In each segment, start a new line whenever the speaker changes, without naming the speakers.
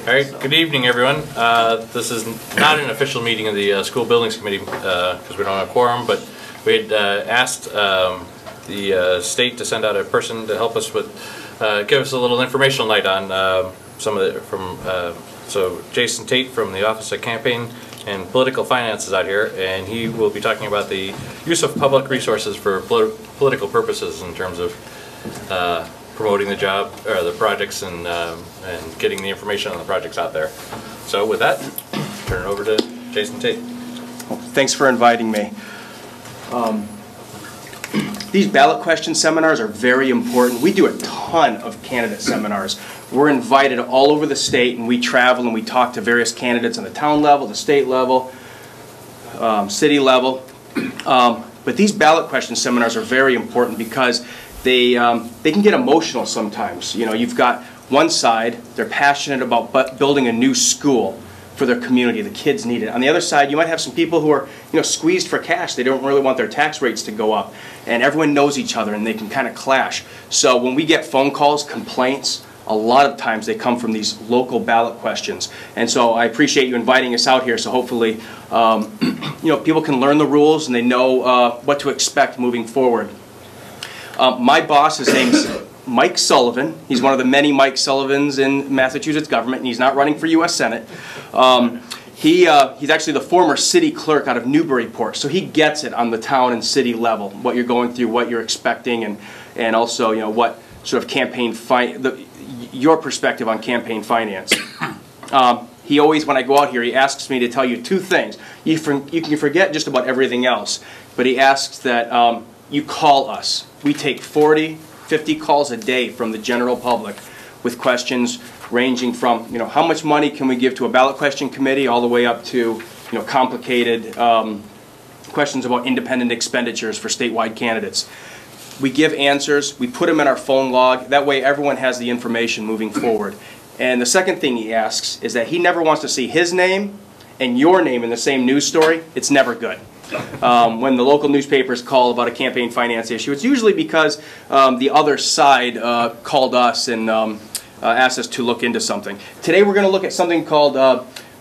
All right, good evening, everyone. This is not an official meeting of the School Buildings Committee because we don't have a quorum, but we had asked the state to send out a person to help us with, give us a little informational night on some of the, so Jason Tate from the Office of Campaign and Political Finance is out here, and he will be talking about the use of public resources for political purposes in terms of promoting the job or the projects and getting the information on the projects out there. So with that, turn it over to Jason Tate.
Thanks for inviting me. These ballot question seminars are very important. We do a ton of candidate seminars. We're invited all over the state, and we travel and we talk to various candidates on the town level, the state level, city level. But these ballot question seminars are very important because they can get emotional sometimes. You know, you've got one side, they're passionate about building a new school for their community. The kids need it. On the other side, you might have some people who are, squeezed for cash. They don't really want their tax rates to go up. And everyone knows each other, and they can kind of clash. So when we get phone calls, complaints, a lot of times they come from these local ballot questions. And so I appreciate you inviting us out here, so hopefully people can learn the rules and they know what to expect moving forward. My boss, his name's Mike Sullivan. He's one of the many Mike Sullivans in Massachusetts government, and he's not running for U.S. Senate. He's actually the former city clerk out of Newburyport, so he gets it on the town and city level, what you're going through, what you're expecting, and also what sort of your perspective on campaign finance. He always, when I go out here, he asks me to tell you two things. You can forget just about everything else, but he asks that you call us. We take 40, 50 calls a day from the general public with questions ranging from, how much money can we give to a ballot question committee all the way up to, complicated questions about independent expenditures for statewide candidates. We give answers, we put them in our phone log, that way everyone has the information moving forward. And the second thing he asks is that he never wants to see his name and your name in the same news story. It's never good. When the local newspapers call about a campaign finance issue, it's usually because the other side called us and asked us to look into something. Today we're going to look at something called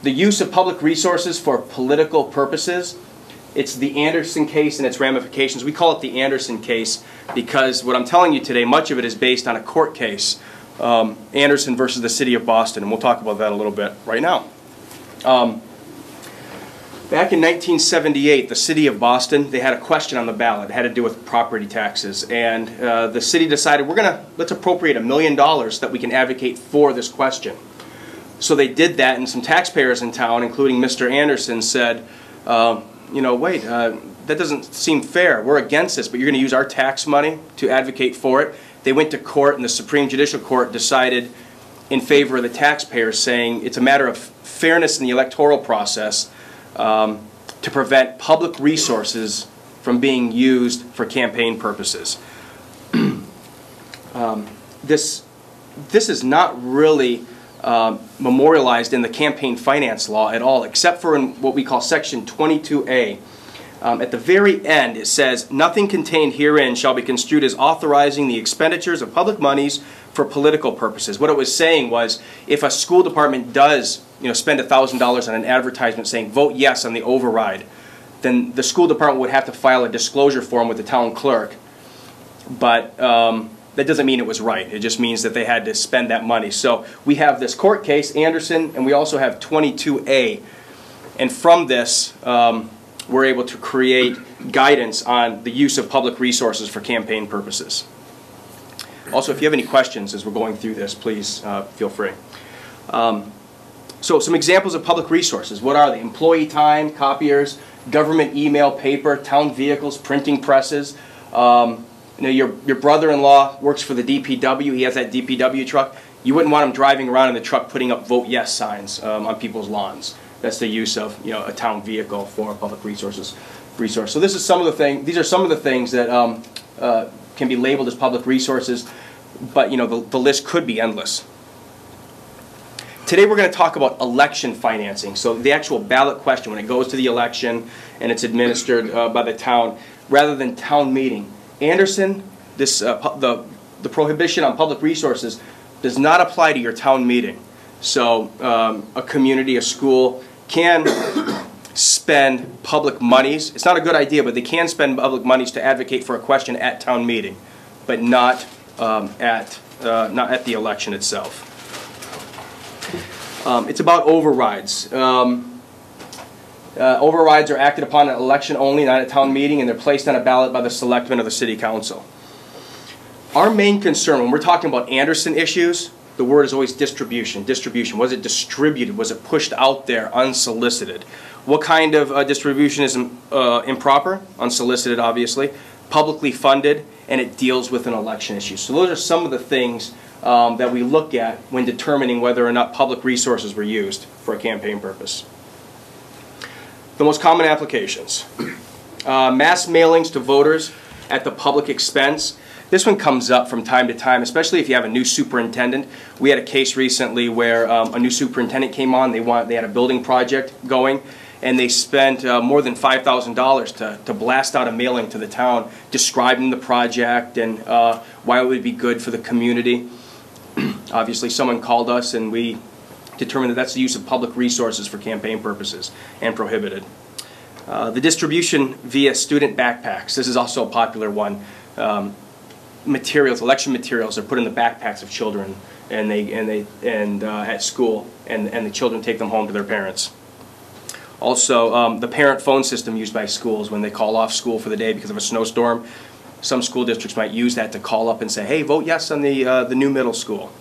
the use of public resources for political purposes. It's the Anderson case and its ramifications. We call it the Anderson case because what I'm telling you today, much of it is based on a court case, Anderson versus the City of Boston, and we'll talk about that a little bit right now. Back in 1978, the City of Boston, they had a question on the ballot. It had to do with property taxes. And the city decided, let's appropriate $1 million that we can advocate for this question. So they did that, and some taxpayers in town, including Mr. Anderson, said, wait, that doesn't seem fair. We're against this, but you're going to use our tax money to advocate for it. They went to court, and the Supreme Judicial Court decided in favor of the taxpayers, saying it's a matter of fairness in the electoral process to prevent public resources from being used for campaign purposes. This is not really memorialized in the campaign finance law at all, except for in what we call Section 22A. At the very end, it says, "Nothing contained herein shall be construed as authorizing the expenditures of public monies for political purposes." What it was saying was, if a school department does spend $1,000 on an advertisement saying vote yes on the override, then the school department would have to file a disclosure form with the town clerk. But that doesn't mean it was right. It just means that they had to spend that money. So we have this court case, Anderson, and we also have 22A. And from this, we're able to create guidance on the use of public resources for campaign purposes. Also, if you have any questions as we're going through this, please feel free. So some examples of public resources. What are they? Employee time, copiers, government email, paper, town vehicles, printing presses. Your brother-in-law works for the DPW. He has that DPW truck. You wouldn't want him driving around in the truck putting up vote yes signs on people's lawns. That's the use of a town vehicle for public resources. So this is some of the things. These are some of the things that can be labeled as public resources, but the list could be endless. Today we're going to talk about election financing. So the actual ballot question when it goes to the election and it's administered by the town rather than town meeting. Anderson, the prohibition on public resources does not apply to your town meeting. So a community, a school can spend public monies. It's not a good idea, but they can spend public monies to advocate for a question at town meeting, but not at the election itself. It's about overrides. Overrides are acted upon at election only, not at town meeting, and they're placed on a ballot by the selectmen of the city council. Our main concern when we're talking about Anderson issues, the word is always distribution. Distribution. Was it distributed? Was it pushed out there unsolicited? What kind of distribution is improper? Unsolicited, obviously. Publicly funded, and it deals with an election issue. So those are some of the things that we look at when determining whether or not public resources were used for a campaign purpose. The most common applications. Mass mailings to voters at the public expense. This one comes up from time to time, especially if you have a new superintendent. We had a case recently where a new superintendent came on. They had a building project going, and they spent more than $5,000 to blast out a mailing to the town describing the project and why it would be good for the community. Obviously, someone called us, and we determined that that's the use of public resources for campaign purposes and prohibited. The distribution via student backpacks. This is also a popular one. Materials, election materials, are put in the backpacks of children, and at school, and the children take them home to their parents. Also, the parent phone system used by schools when they call off school for the day because of a snowstorm. Some school districts might use that to call up and say, "Hey, vote yes on the new middle school."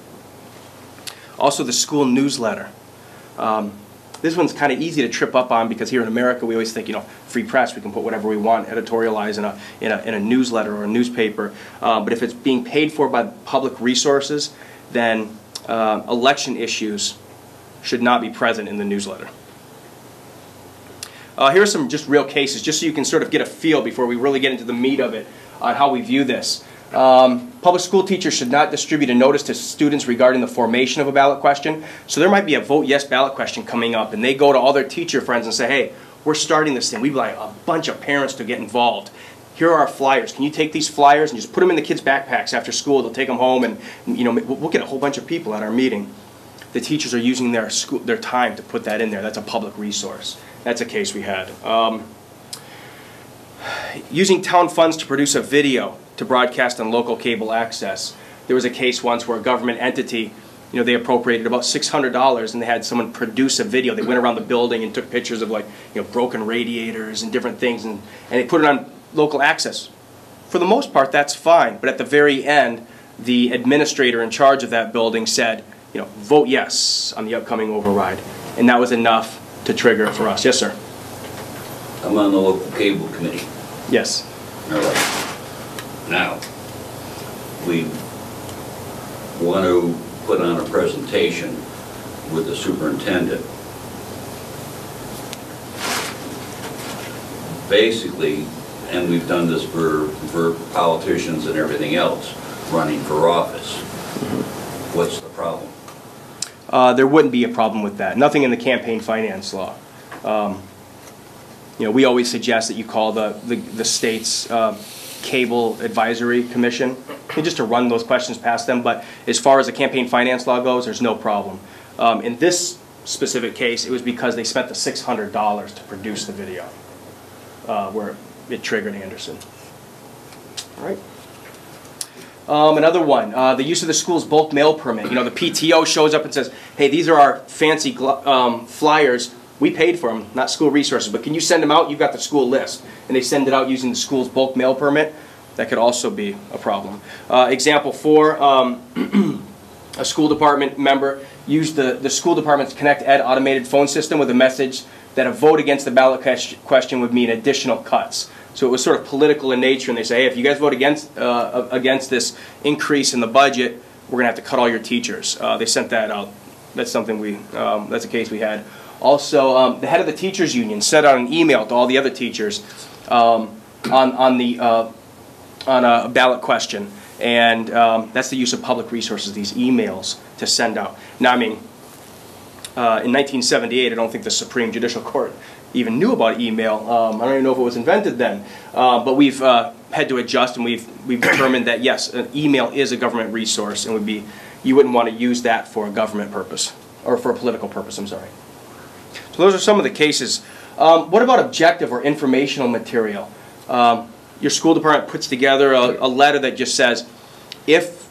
Also, the school newsletter. This one's kind of easy to trip up on because here in America we always think, you know, free press, we can put whatever we want, editorialize in a newsletter or a newspaper. But if it's being paid for by public resources, then election issues should not be present in the newsletter. Here are some just real cases, just so you can sort of get a feel before we really get into the meat of it on how we view this. Public school teachers should not distribute a notice to students regarding the formation of a ballot question. So there might be a vote yes ballot question coming up, and they go to all their teacher friends and say, "Hey, we're starting this thing. We'd like a bunch of parents to get involved. Here are our flyers. Can you take these flyers and just put them in the kids' backpacks after school? They'll take them home, and you know, we'll get a whole bunch of people at our meeting." The teachers are using their time to put that in there. That's a public resource. That's a case we had. Using town funds to produce a video to broadcast on local cable access. There was a case once where a government entity, you know, they appropriated about $600 and they had someone produce a video. They went around the building and took pictures of, like, you know, broken radiators and different things, and they put it on local access. For the most part, that's fine, but at the very end, the administrator in charge of that building said, you know, vote yes on the upcoming override, and that was enough to trigger it for us. Yes, sir.
I'm on the local cable committee.
Yes.
All right. Now, we want to put on a presentation with the superintendent. Basically, and we've done this for politicians and everything else, running for office. What's the problem?
There wouldn't be a problem with that. Nothing in the campaign finance law. You know, we always suggest that you call the state's Cable Advisory Commission, just to run those questions past them. But as far as the campaign finance law goes, there's no problem. In this specific case, it was because they spent the $600 to produce the video, where it triggered Anderson. All right. Another one, the use of the school's bulk mail permit. You know, the PTO shows up and says, "Hey, these are our fancy flyers. We paid for them, not school resources, but can you send them out? You've got the school list." And they send it out using the school's bulk mail permit. That could also be a problem. Example 4, a school department member used the school department's Connect Ed automated phone system with a message that a vote against the ballot question would mean additional cuts. So it was sort of political in nature, and they say, "Hey, if you guys vote against this increase in the budget, we're going to have to cut all your teachers." They sent that out. That's something that's a case we had. Also, the head of the teachers union sent out an email to all the other teachers on a ballot question, and that's the use of public resources, these emails to send out. Now, I mean, in 1978, I don't think the Supreme Judicial Court even knew about email. I don't even know if it was invented then, but we've had to adjust, and we've determined that yes, an email is a government resource, and you wouldn't want to use that for a government purpose. or for a political purpose, I'm sorry. So those are some of the cases. What about objective or informational material? Your school department puts together a letter that just says, if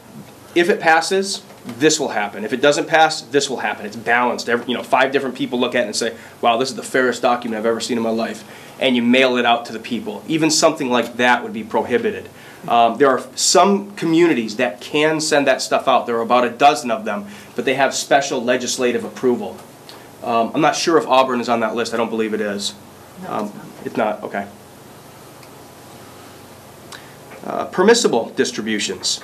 it passes, this will happen. If it doesn't pass, this will happen. It's balanced. 5 different people look at it and say, wow, this is the fairest document I've ever seen in my life. And you mail it out to the people. Even something like that would be prohibited. There are some communities that can send that stuff out. There are about a dozen of them, but they have special legislative approval. I'm not sure if Auburn is on that list. I don't believe it is.
No,
it's not. Okay. Permissible distributions.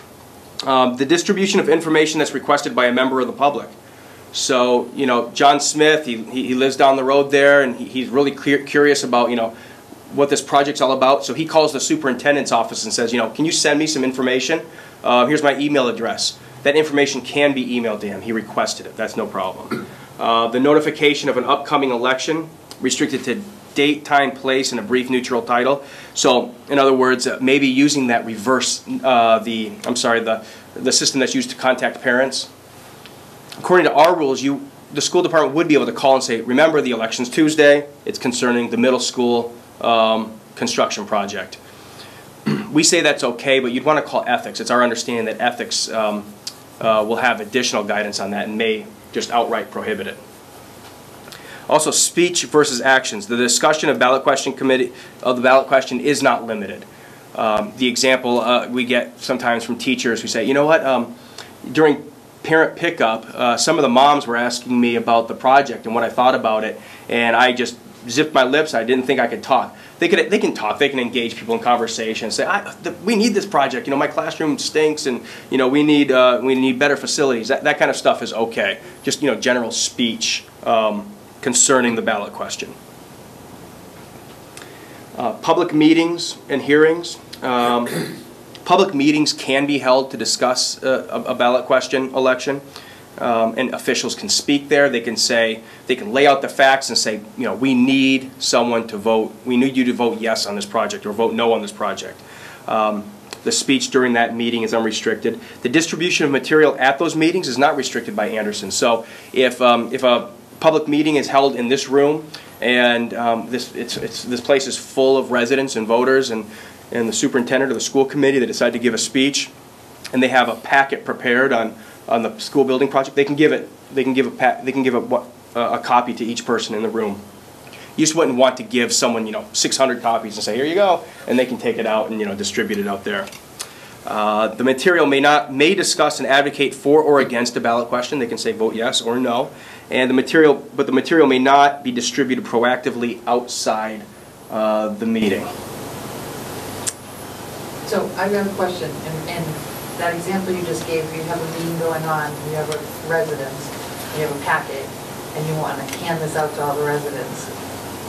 The distribution of information that's requested by a member of the public. So, John Smith, he lives down the road there, and he's really curious about, what this project's all about. So he calls the superintendent's office and says, can you send me some information? Here's my email address. That information can be emailed to him. He requested it. That's no problem. The notification of an upcoming election, restricted to date, time, place, and a brief neutral title. So, in other words, maybe using that reverse, the system that's used to contact parents. According to our rules, the school department would be able to call and say, remember, the election's Tuesday. It's concerning the middle school construction project. We say that's okay, but you'd want to call ethics. It's our understanding that ethics will have additional guidance on that and may just outright prohibit it. Also, speech versus actions. The discussion of the ballot question is not limited. The example we get sometimes from teachers who say, you know what, during parent pickup, some of the moms were asking me about the project and what I thought about it, and I just zipped my lips. I didn't think I could talk. They can talk. They can engage people in conversation. Say, we need this project. My classroom stinks, and we need better facilities. That kind of stuff is okay. Just general speech concerning the ballot question. Public meetings and hearings. Public meetings can be held to discuss a ballot question election. And officials can speak there. They can lay out the facts and say, we need someone to vote. We need you to vote yes on this project or vote no on this project. The speech during that meeting is unrestricted. The distribution of material at those meetings is not restricted by Anderson. So if a public meeting is held in this room and this place is full of residents and voters and the superintendent or the school committee, they decide to give a speech and they have a packet prepared on the school building project, they can give a copy to each person in the room. You just wouldn't want to give someone 600 copies and say, here you go, and they can take it out and distribute it out there. The material may discuss and advocate for or against a ballot question. They can say vote yes or no, and the material may not be distributed proactively outside the meeting.
So I've got a question, and that example you just gave, you have a meeting going on, you have a residence, you have a packet, and you want to hand this out to all the residents.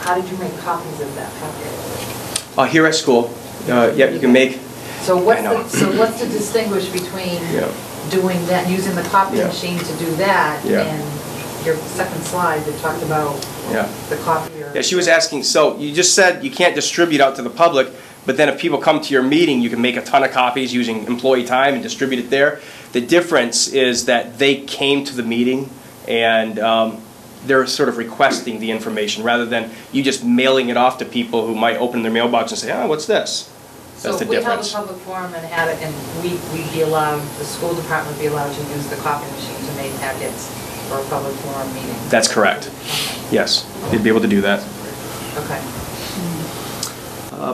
How did you make copies of that packet?
Here at school, yeah, you can make.
So what's to distinguish between doing that, using the copy machine to do that, and your second slide that talked about the copier?
Yeah, she was asking. So you just said you can't distribute out to the public. But then if people come to your meeting, you can make a ton of copies using employee time and distribute it there. The difference is that they came to the meeting and they're sort of requesting the information rather than you just mailing it off to people who might open their mailbox and say, oh, what's this? That's the difference.
So if we held a public forum and had it, and we'd be allowed, the school department would be allowed to use the copy machine to make packets for a public forum meeting?
That's correct. Yes, they'd be able to do that.
Okay.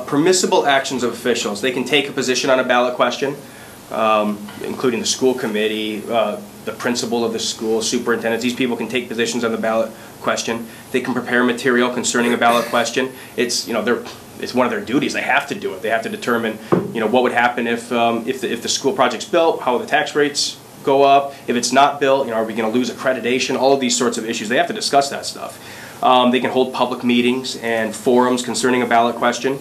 Permissible actions of officials. They can take a position on a ballot question, including the school committee, the principal of the school, superintendents. These people can take positions on the ballot question. They can prepare material concerning a ballot question. It's it's one of their duties. They have to do it. They have to determine what would happen if the school project's built, how the tax rates go up. If it's not built, are we going to lose accreditation? All of these sorts of issues. They have to discuss that stuff. They can hold public meetings and forums concerning a ballot question,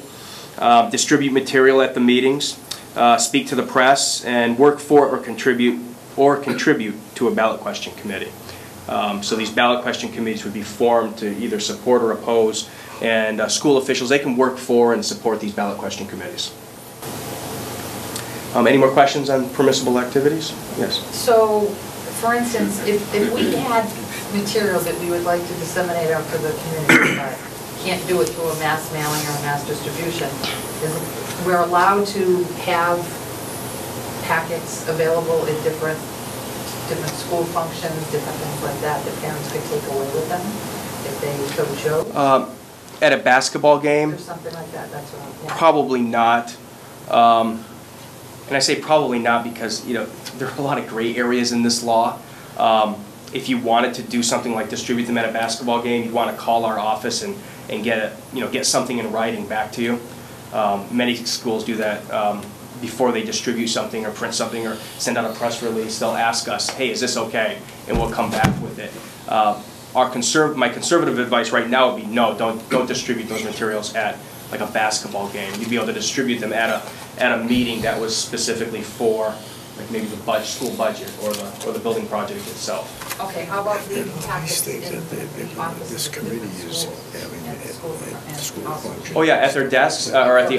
distribute material at the meetings, speak to the press, and work for or contribute to a ballot question committee. So these ballot question committees would be formed to either support or oppose, and school officials, they can work for and support these ballot question committees. Any more questions on permissible activities? Yes.
So, for instance, if we had materials that we would like to disseminate out to the community, but can't do it through a mass mailing or a mass distribution. We're allowed to have packets available at different school functions, different things like that parents could take away with them if they so chose.
At a basketball game,
Or something like that, that's what I'm, yeah.
probably not. And I say probably not because, you know, there are a lot of gray areas in this law. If you wanted to do something like distribute them at a basketball game, you'd want to call our office and get something in writing back to you. Many schools do that before they distribute something or print something or send out a press release. They'll ask us, hey, is this okay? And we'll come back with it. My conservative advice right now would be no, don't distribute those materials at like a basketball game. You'd be able to distribute them at a meeting that was specifically for like maybe the school budget or the building project itself.
Okay, how about leaving packets in
These days,
the offices
this
of
committee
different
is
schools,
having
at the
it
school,
at
and
school
also-
function.
Oh yeah, at their desks or at the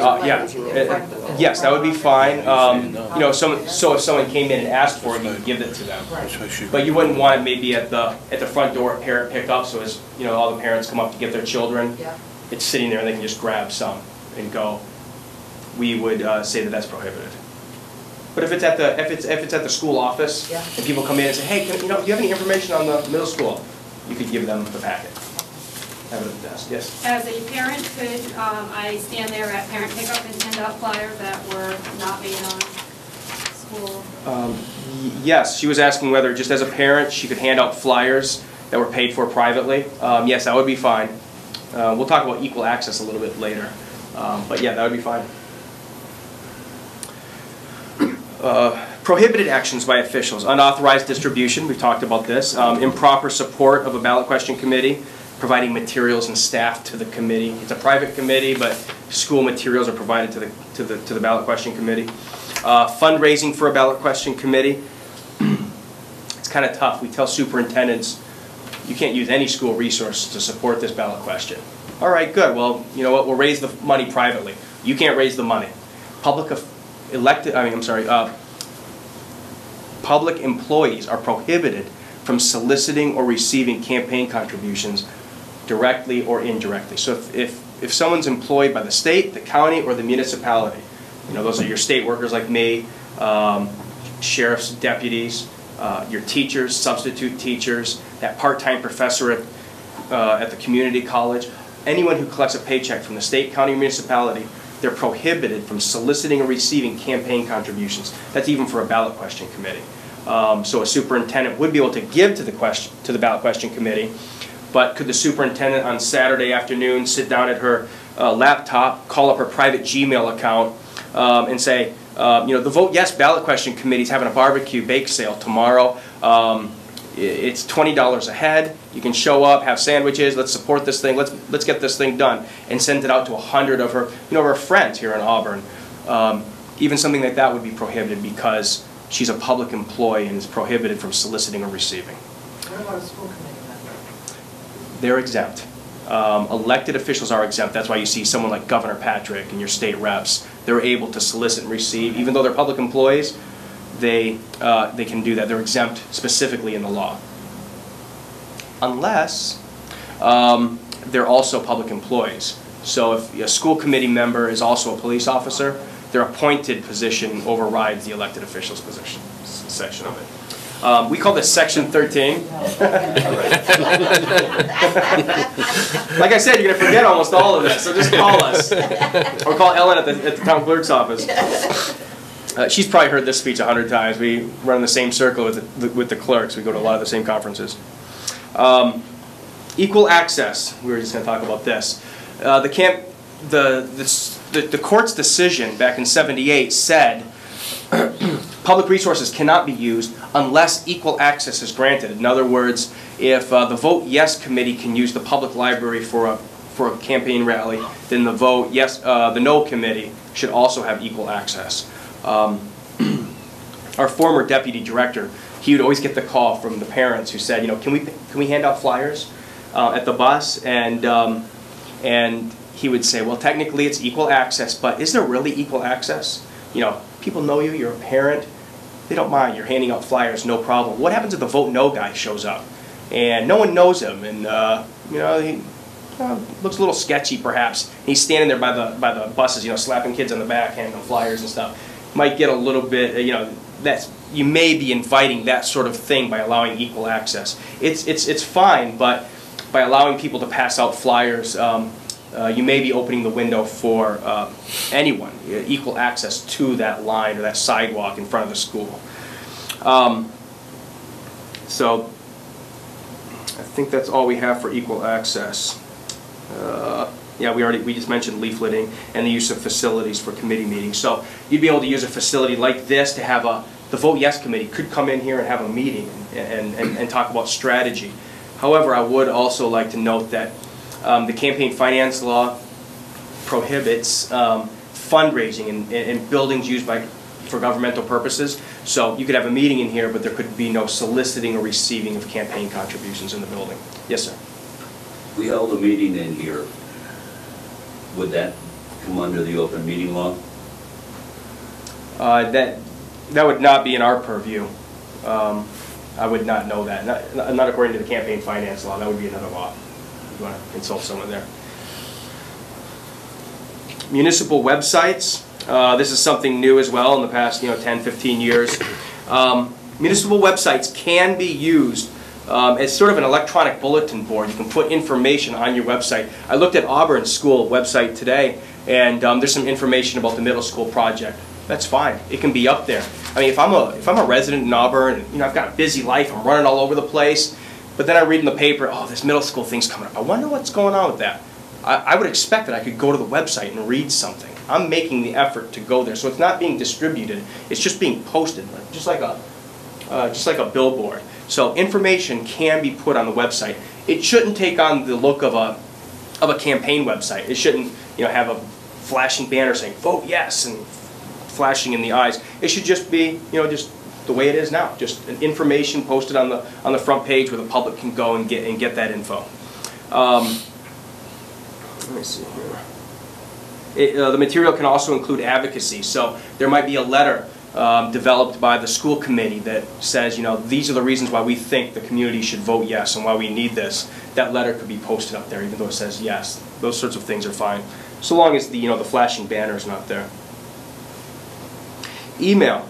yes, that would be fine. You know, so if someone came in and asked for it, you could give it to them.
Right.
But you wouldn't want it maybe at the front door at parent pickup. So as you know, all the parents come up to get their children,
Yeah.
it's sitting there and they can just grab some and go. We would say that that's prohibited. But if it's at the school office,
Yeah.
and people come in and say, hey, do you have any information on the middle school? You could give them the packet. Have it at the desk. Yes.
As a parent, could I stand there at parent pickup and hand out flyers that were not made on school?
Yes, she was asking whether just as a parent she could hand out flyers that were paid for privately. Yes, that would be fine. We'll talk about equal access a little bit later. But yeah, that would be fine. Prohibited actions by officials, unauthorized distribution, we've talked about this, improper support of a ballot question committee, providing materials and staff to the committee. It's a private committee, but school materials are provided to the ballot question committee. Fundraising for a ballot question committee, it's kind of tough. We tell superintendents, you can't use any school resource to support this ballot question. All right, good, well, you know what, we'll raise the money privately. You can't raise the money. Public employees are prohibited from soliciting or receiving campaign contributions directly or indirectly. So if someone's employed by the state, the county, or the municipality, you know, those are your state workers like me, sheriff's deputies, your teachers, substitute teachers, that part-time professor at the community college, anyone who collects a paycheck from the state, county, or municipality, they're prohibited from soliciting or receiving campaign contributions. That's even for a ballot question committee. So a superintendent would be able to give to the ballot question committee, but could the superintendent on Saturday afternoon sit down at her laptop, call up her private Gmail account, and say, you know, the Vote Yes ballot question committee is having a barbecue bake sale tomorrow. It's $20 a head. You can show up, have sandwiches. Let's support this thing. Let's get this thing done, and send it out to 100 of her friends here in Auburn. Even something like that would be prohibited because she's a public employee and is prohibited from soliciting or receiving.
What about a school committee member?
They're exempt. Elected officials are exempt. That's why you see someone like Governor Patrick and your state reps. They're able to solicit and receive, even though they're public employees. They can do that. They're exempt specifically in the law. Unless they're also public employees. So if a school committee member is also a police officer, their appointed position overrides the elected official's position section of it. We call this Section 13. Like I said, you're going to forget almost all of this, so just call us. Or call Ellen at the town clerk's office. She's probably heard this speech 100 times. We run in the same circle with the clerks. We go to a lot of the same conferences. Equal access. We were just going to talk about this. The court's decision back in '78 said public resources cannot be used unless equal access is granted. In other words, if the Vote Yes committee can use the public library for a campaign rally, then the the No committee should also have equal access. Our former deputy director, he would always get the call from the parents who said, you know, can we hand out flyers at the bus? And he would say, well, technically it's equal access, but is there really equal access? You know, people know you, you're a parent, they don't mind, you're handing out flyers, no problem. What happens if the Vote No guy shows up and no one knows him, and you know, he looks a little sketchy perhaps. He's standing there by the buses, you know, slapping kids on the back, handing them flyers and stuff. Might get a little bit, you know, you may be inviting that sort of thing by allowing equal access. It's fine, but by allowing people to pass out flyers, you may be opening the window for anyone, equal access to that line or that sidewalk in front of the school. So I think that's all we have for equal access. Yeah, we just mentioned leafleting and the use of facilities for committee meetings. So you'd be able to use a facility like this to have the Vote Yes committee could come in here and have a meeting and talk about strategy. However, I would also like to note that the campaign finance law prohibits fundraising in buildings used for governmental purposes. So you could have a meeting in here, but there could be no soliciting or receiving of campaign contributions in the building. Yes, sir.
We held a meeting in here. Would that come under the open meeting law?
That would not be in our purview. I would not know that. Not according to the campaign finance law. That would be another law. You want to consult someone there. Municipal websites. This is something new as well in the past 10, 15 years. Municipal websites can be used as sort of an electronic bulletin board. You can put information on your website. I looked at Auburn School website today, and there's some information about the middle school project. That's fine. It can be up there. I mean, if I'm a resident in Auburn, and, I've got a busy life, I'm running all over the place, but then I read in the paper, oh, this middle school thing's coming up. I wonder what's going on with that. I would expect that I could go to the website and read something. I'm making the effort to go there, so it's not being distributed. It's just being posted, just like a billboard. So information can be put on the website. It shouldn't take on the look of a campaign website. It shouldn't have a flashing banner saying "Vote Yes" and flashing in the eyes. It should just be just the way it is now. Just an information posted on the front page where the public can go and get that info. Let me see here. The material can also include advocacy. So there might be a letter developed by the school committee that says, these are the reasons why we think the community should vote yes and why we need this. That letter could be posted up there, even though it says yes. Those sorts of things are fine, so long as the flashing banner is not there. Email.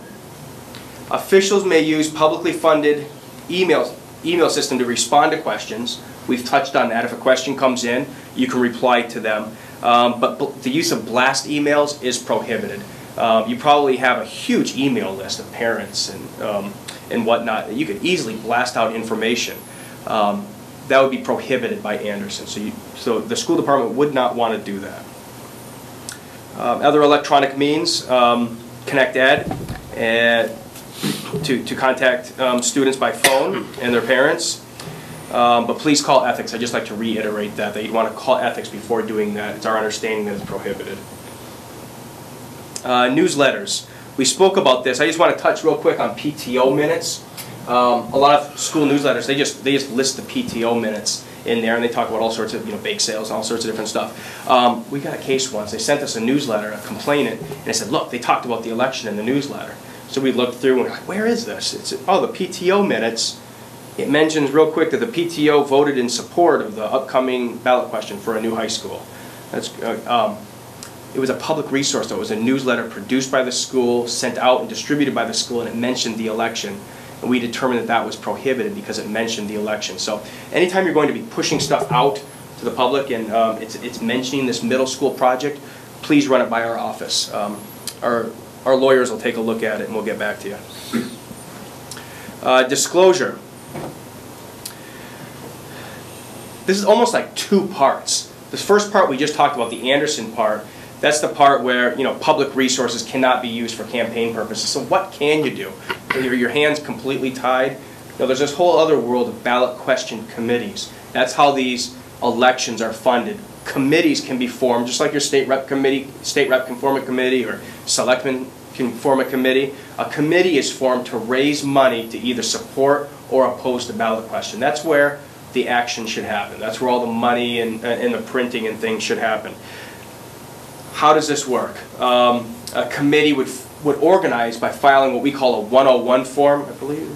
Officials may use publicly funded email system to respond to questions. We've touched on that. If a question comes in, you can reply to them. But the use of blast emails is prohibited. You probably have a huge email list of parents and whatnot. You could easily blast out information. That would be prohibited by Anderson. So the school department would not want to do that. Other electronic means, Connect Ed, to contact students by phone and their parents. But please call ethics. I'd just like to reiterate that you'd want to call ethics before doing that. It's our understanding that it's prohibited. Newsletters. We spoke about this. I just want to touch real quick on PTO minutes. A lot of school newsletters, they just list the PTO minutes in there, and they talk about all sorts of bake sales and all sorts of different stuff. We got a case once. They sent us a newsletter, a complainant, and they said, look, they talked about the election in the newsletter. So we looked through and we're like, where is this? It's the PTO minutes. It mentions real quick that the PTO voted in support of the upcoming ballot question for a new high school. It was a public resource, though. It was a newsletter produced by the school, sent out and distributed by the school, and it mentioned the election. And we determined that that was prohibited because it mentioned the election. So anytime you're going to be pushing stuff out to the public and it's mentioning this middle school project, please run it by our office. Our lawyers will take a look at it and we'll get back to you. Disclosure. This is almost like two parts. The first part we just talked about, the Anderson part. That's the part where public resources cannot be used for campaign purposes. So what can you do? Are your hands completely tied? There's this whole other world of ballot question committees. That's how these elections are funded. Committees can be formed, just like your state rep committee, state rep can form a committee, or selectmen can form a committee. A committee is formed to raise money to either support or oppose the ballot question. That's where the action should happen. That's where all the money and the printing and things should happen. How does this work? A committee would organize by filing what we call a 101 form, I believe,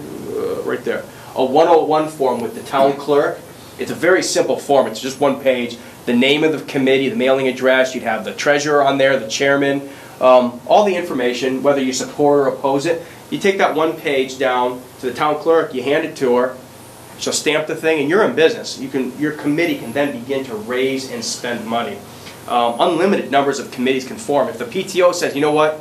right there. a 101 form with the town clerk. It's a very simple form. It's just one page. The name of the committee, the mailing address, you'd have the treasurer on there, the chairman, all the information, whether you support or oppose it. You take that one page down to the town clerk, you hand it to her, she'll stamp the thing, and you're in business. Your committee can then begin to raise and spend money. Unlimited numbers of committees can form. If the PTO says, you know what,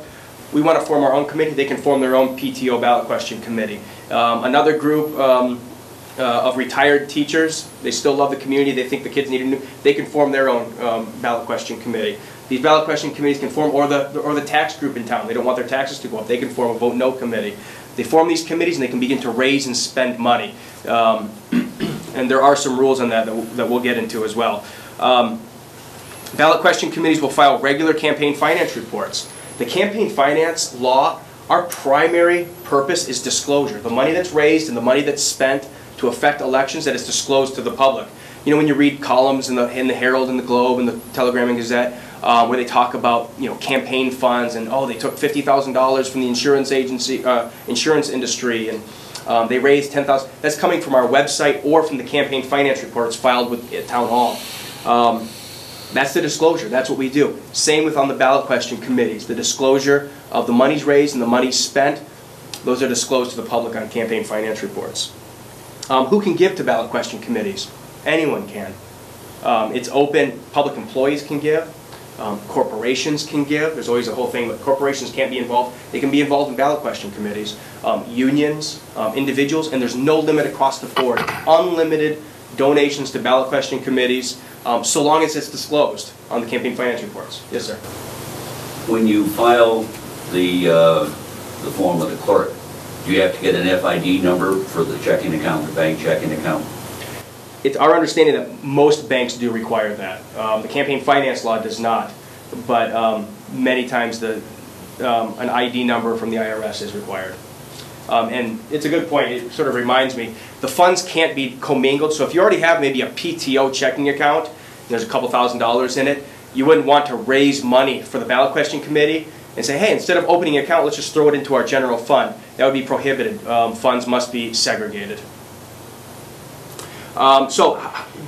we want to form our own committee, they can form their own PTO ballot question committee. Another group of retired teachers, they still love the community, they think the kids need a new, they can form their own ballot question committee. These ballot question committees can form, or the tax group in town, they don't want their taxes to go up, they can form a vote no committee. They form these committees and they can begin to raise and spend money. And there are some rules on that that we'll get into as well. Ballot question committees will file regular campaign finance reports. The campaign finance law, our primary purpose is disclosure. The money that's raised and the money that's spent to affect elections, that is disclosed to the public. You know, when you read columns in the Herald and the Globe and the Telegram and Gazette, where they talk about, you know, campaign funds and, oh, they took $50,000 from the insurance agency, insurance industry, and they raised $10,000. That's coming from our website or from the campaign finance reports filed with Town Hall. That's the disclosure. That's what we do. Same with on the ballot question committees. The disclosure of the monies raised and the money spent, those are disclosed to the public on campaign finance reports. Who can give to ballot question committees? Anyone can. It's open. Public employees can give. Corporations can give. There's always a whole thing, but corporations can't be involved. They can be involved in ballot question committees. Unions, individuals, and there's no limit across the board. Unlimited donations to ballot question committees, so long as it's disclosed on the campaign finance reports. Yes, sir.
When you file the form with the clerk, do you have to get an FID number for the checking account, the bank checking account?
It's our understanding that most banks do require that. The campaign finance law does not, but many times an ID number from the IRS is required. And it's a good point. It sort of reminds me, the funds can't be commingled. So if you already have maybe a PTO checking account, there's a couple $1,000s in it, you wouldn't want to raise money for the ballot question committee and say, hey, instead of opening an account, let's just throw it into our general fund. That would be prohibited. Funds must be segregated. So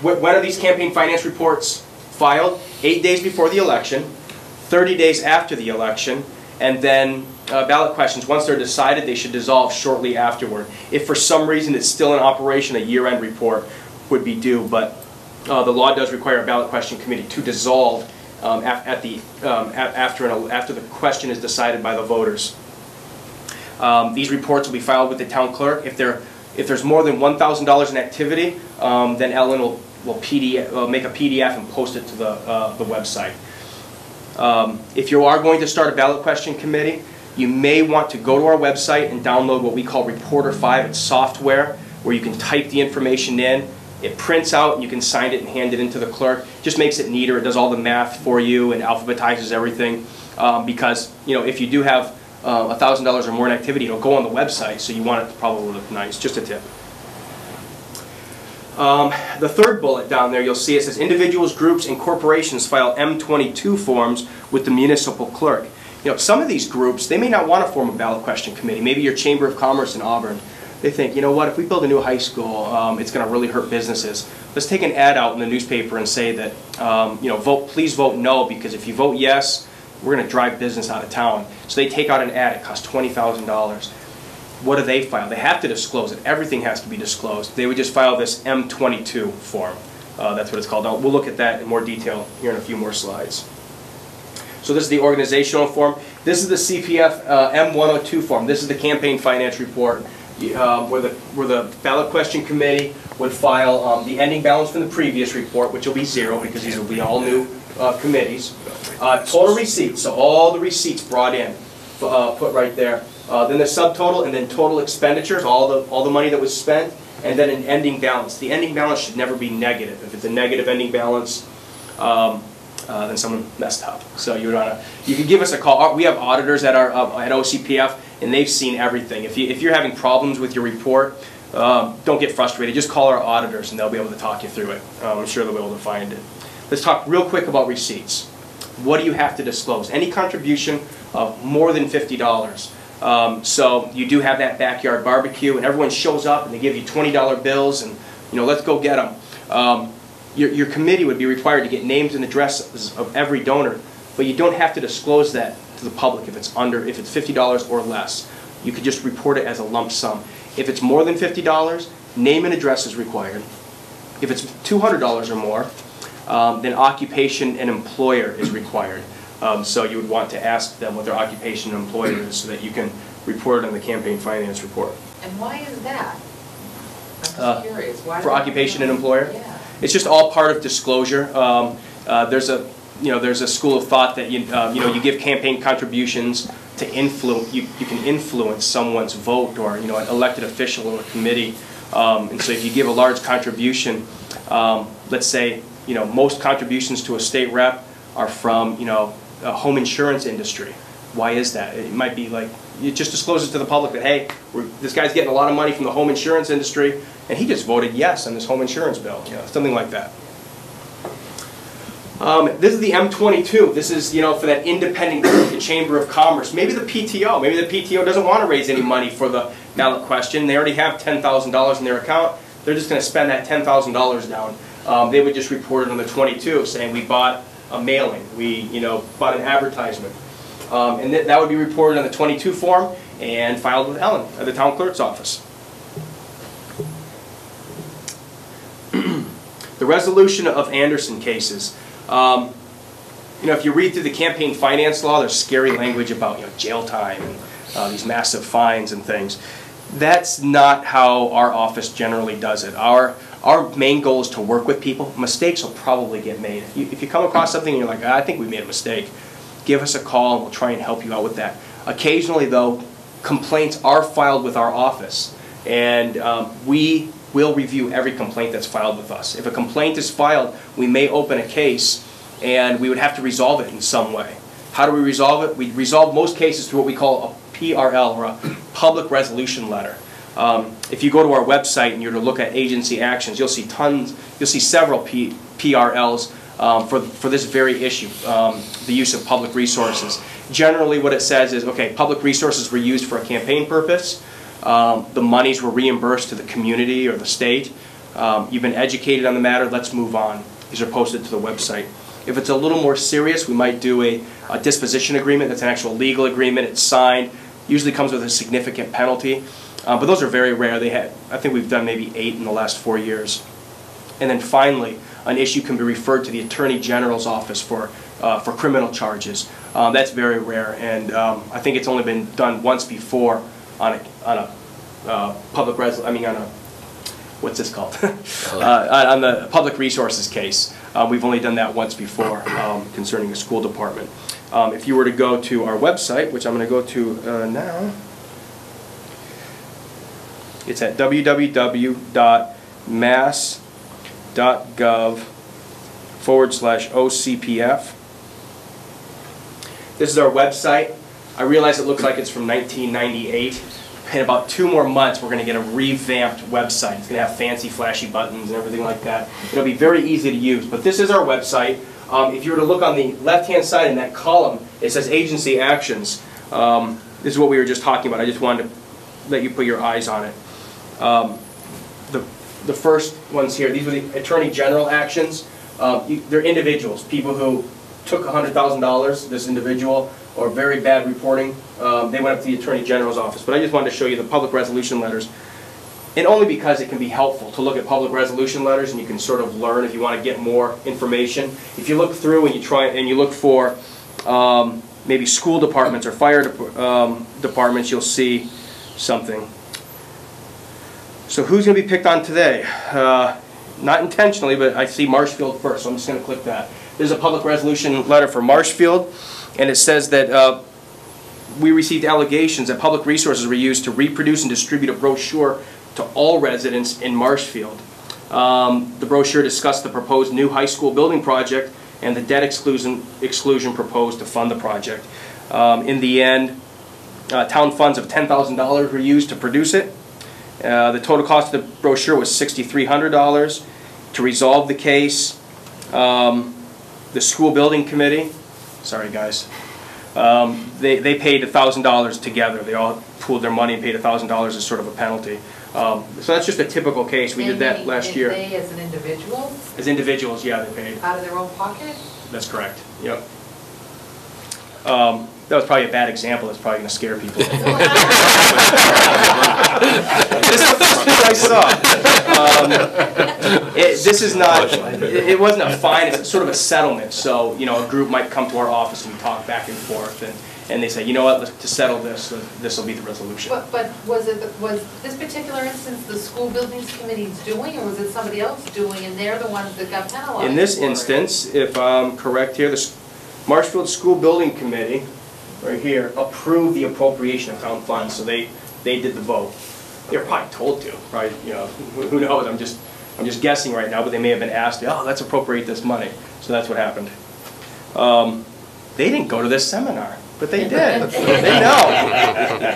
when are these campaign finance reports filed? 8 days before the election, 30 days after the election, and then ballot questions, once they're decided, they should dissolve shortly afterward. If for some reason it's still in operation, a year-end report would be due, but the law does require a ballot question committee to dissolve after the question is decided by the voters. These reports will be filed with the town clerk. If there's more than $1,000 in activity, then Ellen will make a PDF and post it to the website. If you are going to start a ballot question committee, you may want to go to our website and download what we call Reporter 5. It's software where you can type the information in. It prints out, and you can sign it and hand it into the clerk. Just makes it neater. It does all the math for you and alphabetizes everything. Because, you know, if you do have $1,000 or more in activity, it'll go on the website, so you want it to probably look nice. Just a tip. The third bullet down there, you'll see it says individuals, groups, and corporations file M22 forms with the municipal clerk. You know, some of these groups, they may not want to form a ballot question committee. Maybe your Chamber of Commerce in Auburn. They think, you know what, if we build a new high school, it's going to really hurt businesses. Let's take an ad out in the newspaper and say that, you know, please vote no, because if you vote yes, we're going to drive business out of town. So they take out an ad. It costs $20,000. What do they file? They have to disclose it. Everything has to be disclosed. They would just file this M22 form. That's what it's called. Now, we'll look at that in more detail here in a few more slides. So this is the organizational form. This is the CPF M102 form. This is the campaign finance report where the ballot question committee would file the ending balance from the previous report, which will be 0 because these will be all new committees. Total receipts, so all the receipts brought in, put right there. Then the subtotal, and then total expenditures, all the money that was spent, and then an ending balance. The ending balance should never be negative. If it's a negative ending balance, then someone messed up. So you can give us a call. We have auditors at OCPF, and they've seen everything. If you're having problems with your report, don't get frustrated. Just call our auditors, and they'll be able to talk you through it. I'm sure they'll be able to find it. Let's talk real quick about receipts. What do you have to disclose? Any contribution of more than $50. So you do have that backyard barbecue, and everyone shows up and they give you $20 bills, and let's go get them. Your committee would be required to get names and addresses of every donor, but you don't have to disclose that to the public if it's $50 or less. You could just report it as a lump sum. If it's more than $50, name and address is required. If it's $200 or more, then occupation and employer is required. So you would want to ask them what their occupation and employer is so that you can report it on the campaign finance report.
And why is that? I'm just curious. Why
For occupation and employer?
Yeah.
It's just all part of disclosure. There's a school of thought that you give campaign contributions to influence. You can influence someone's vote, or an elected official or a committee. And so if you give a large contribution, let's say most contributions to a state rep are from a home insurance industry. Why is that? It might be like you just disclose it to the public that, hey, this guy's getting a lot of money from the home insurance industry, and he just voted yes on this home insurance bill, something like that. This is the M22. This is, for that independent group, the Chamber of Commerce. Maybe the PTO. Maybe the PTO doesn't want to raise any money for the ballot question. They already have $10,000 in their account. They're just going to spend that $10,000 down. They would just report it on the 22, saying we bought a mailing, we bought an advertisement. And that would be reported on the 22 form and filed with Ellen at the town clerk's office. The resolution of Anderson cases. If you read through the campaign finance law, there's scary language about jail time and these massive fines and things. That's not how our office generally does it. Our main goal is to work with people. Mistakes will probably get made. If you come across something and you're like, I think we made a mistake, give us a call and we'll try and help you out with that. Occasionally, though, complaints are filed with our office, and we will review every complaint that's filed with us. If a complaint is filed, we may open a case and we would have to resolve it in some way. How do we resolve it? We resolve most cases through what we call a PRL, or a public resolution letter. If you go to our website and you're to look at agency actions, you'll see several PRLs for this very issue, the use of public resources. Generally what it says is, okay, public resources were used for a campaign purpose, the monies were reimbursed to the community or the state, you've been educated on the matter, let's move on. These are posted to the website. If it's a little more serious, we might do a disposition agreement. That's an actual legal agreement, it's signed, usually comes with a significant penalty, but those are very rare. I think we've done maybe 8 in the last 4 years. And then finally, an issue can be referred to the Attorney General's office for criminal charges. That's very rare, and I think it's only been done once before on a public what's this called? On the public resources case. We've only done that once before concerning a school department. If you were to go to our website, which I'm going to go to now, it's at www.mass.gov/OCPF. This is our website. I realize it looks like it's from 1998. In about 2 more months, we're going to get a revamped website. It's going to have fancy, flashy buttons and everything like that. It'll be very easy to use. But this is our website. If you were to look on the left-hand side in that column, it says Agency Actions. This is what we were just talking about. I just wanted to let you put your eyes on it. The first ones here, these were the Attorney General actions. They're individuals, people who took $100,000, this individual, or very bad reporting. They went up to the Attorney General's office. But I just wanted to show you the public resolution letters. And only because it can be helpful to look at public resolution letters, and you can sort of learn if you want to get more information. If you look through and you look for maybe school departments or fire departments, you'll see something. So who's going to be picked on today? Not intentionally, but I see Marshfield first, so I'm just going to click that. There's a public resolution letter for Marshfield, and it says that we received allegations that public resources were used to reproduce and distribute a brochure to all residents in Marshfield. The brochure discussed the proposed new high school building project and the debt exclusion proposed to fund the project. In the end, town funds of $10,000 were used to produce it. The total cost of the brochure was $6,300. To resolve the case, the school building committee, sorry guys, They paid $1,000 together. They all pooled their money and paid $1,000 as sort of a penalty. So that's just a typical case. We did that last year.
They as an individual,
As individuals, yeah, they paid.
out of their own pocket?
That's correct. Yep. That was probably a bad example. That's probably going to scare people. This is the first thing I saw. This is not. It wasn't a fine. It's sort of a settlement. So a group might come to our office and we talk back and forth, and they say, you know what, to settle this, this will be the resolution.
But was this particular instance the school buildings committee's doing, or was it somebody else doing, and they're the ones that got penalized?
In this
for it?
instance, if I'm correct here, the Marshfield School Building Committee, right here, approved the appropriation of town funds, so they did the vote. They were probably told to, right? Who knows? I'm just guessing right now, but they may have been asked, oh, let's appropriate this money. So that's what happened. They didn't go to this seminar, but they did. They know.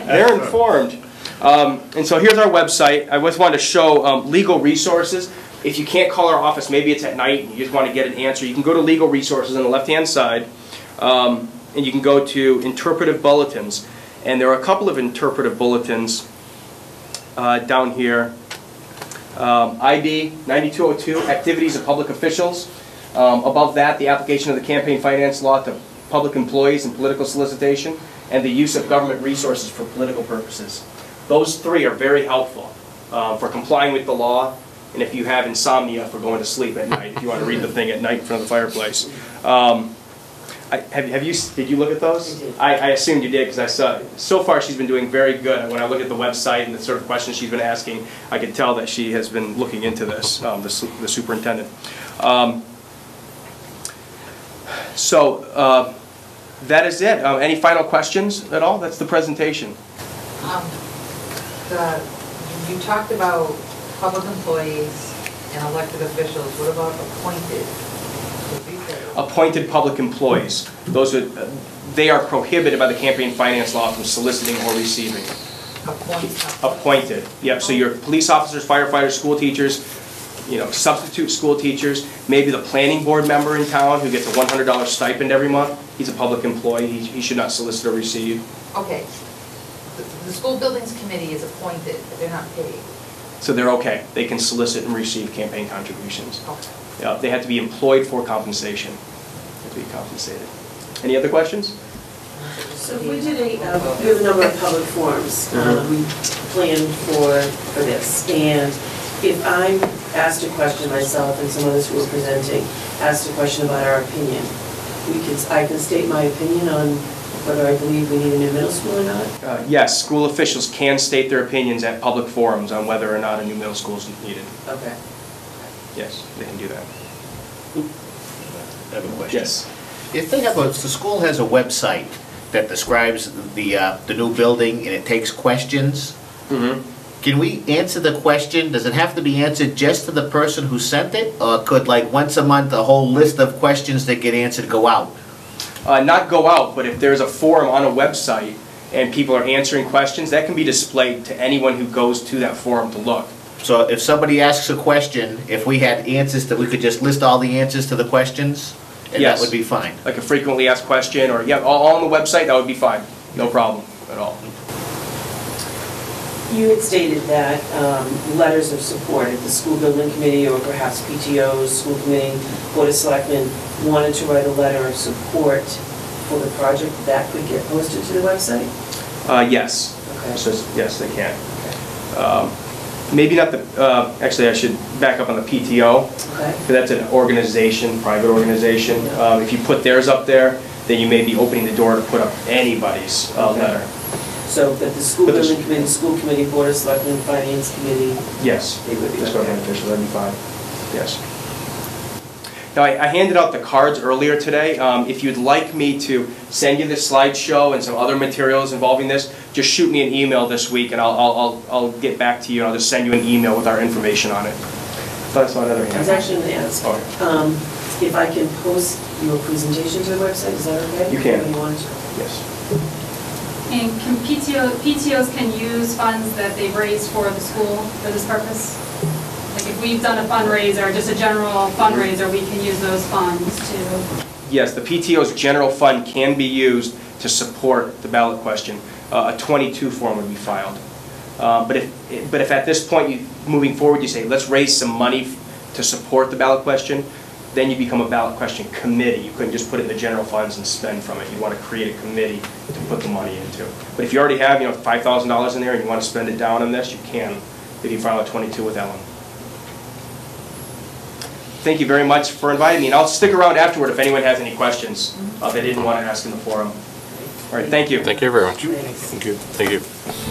They're informed. And so here's our website. I just wanted to show legal resources. If you can't call our office, maybe it's at night and you just want to get an answer, you can go to legal resources on the left-hand side. And you can go to interpretive bulletins. And there are a couple of interpretive bulletins down here. ID 9202, activities of public officials. Above that, the application of the campaign finance law to public employees and political solicitation, and the use of government resources for political purposes. Those three are very helpful for complying with the law, and if you have insomnia for going to sleep at night, if you want to read the thing at night in front of the fireplace. Did you look at those? I assumed you did because I saw. So far, she's been doing very good. When I look at the website and the sort of questions she's been asking, I can tell that she has been looking into this. The superintendent. That is it. Any final questions at all? That's the presentation.
You talked about public employees and elected officials. What about appointed?
Appointed public employees. They are prohibited by the campaign finance law from soliciting or receiving. Appointed. Yep. So your police officers, firefighters, school teachers, substitute school teachers, maybe the planning board member in town who gets a $100 stipend every month. He's a public employee. He should not solicit or receive.
Okay. The school buildings committee is appointed, but they're not paid.
So they're okay. They can solicit and receive campaign contributions.
Okay.
Yeah, they have to be employed for compensation. They have to be compensated. Any other questions?
So we did we have a number of public forums. We planned for this, and if I'm asked a question myself and some others who are presenting asked a question about our opinion, I can state my opinion on whether I believe we need a new middle school or not?
Yes, school officials can state their opinions at public forums on whether or not a new middle school is needed.
Okay.
Yes, they can do that.
I have a question.
Yes.
If the school has a website that describes the new building and it takes questions, can we answer the question? Does it have to be answered just to the person who sent it? Or could, like, once a month, a whole list of questions that get answered go out?
Not go out, but if there's a forum on a website and people are answering questions, that can be displayed to anyone who goes to that forum to look.
So if somebody asks a question, if we had answers that we could just list all the answers to the questions, and
Yes.
that would be fine.
Like a frequently asked question, or all on the website, that would be fine. No problem at all.
You had stated that letters of support at the school building committee or perhaps PTOs, school committee, board of selectmen wanted to write a letter of support for the project. That could get posted to the website?
Yes.
Okay.
So, yes, they can. Maybe not the, actually I should back up on the PTO.
Okay.
Because that's an organization, private organization. If you put theirs up there, then you may be opening the door to put up anybody's letter.
So, but the school building committee, school committee, board of selectmen, finance committee,
Yes,
they would be
that's
okay.
beneficial, that'd be fine. Yes. Now, I handed out the cards earlier today. If you'd like me to send you this slideshow and some other materials involving this, just shoot me an email this week and I'll get back to you and I'll just send you an email with our information on it. But that's not another
I was
hand.
actually going to ask,
Okay.
if I can post your presentation to the website, is that okay?
You can.
Or you want to?
Yes.
And can PTOs can use funds that they've raised for the school for this purpose? Like if we've done a fundraiser, just a general fundraiser, we can use those funds to...
Yes, the PTO's general fund can be used to support the ballot question, a 22 form would be filed. But if at this point, moving forward, you say, let's raise some money to support the ballot question, then you become a ballot question committee. You couldn't just put it in the general funds and spend from it. You want to create a committee to put the money into. But if you already have, $5,000 in there and you want to spend it down on this, you can, if you file a 22 with Ellen. Thank you very much for inviting me, and I'll stick around afterward if anyone has any questions they didn't want to ask in the forum. All right, thank you.
Thank you very much.
Thanks.
Thank you. Thank you.